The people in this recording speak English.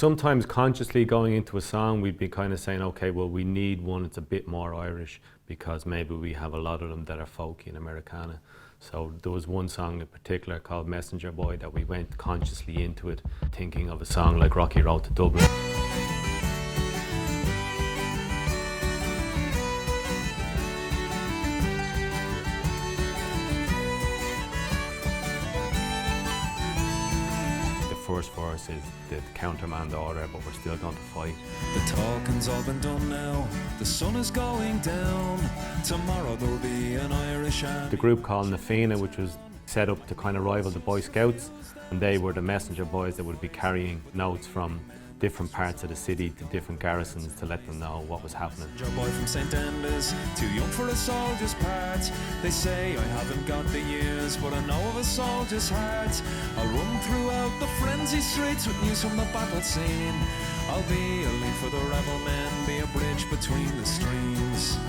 Sometimes consciously going into a song, we'd be kind of saying, okay, well, we need one that's a bit more Irish because maybe we have a lot of them that are folky and Americana. So there was one song in particular called Messenger Boy that we went consciously into it, thinking of a song like Rocky Road to Dublin. First verse is the countermand order, but we're still going to fight. The talking's all been done now, the sun is going down, tomorrow there'll be an Irish army. The group called Nafina, which was set up to kind of rival the Boy Scouts, and they were the messenger boys that would be carrying notes from different parts of the city to different garrisons to let them know what was happening. Your boy from St. Enda's, too young for a soldier's part. They say I haven't got the years, but I know of a soldier's heart. I'll run throughout the frenzied streets with news from the battle scene. I'll be a link for the rebel men, be a bridge between the streams.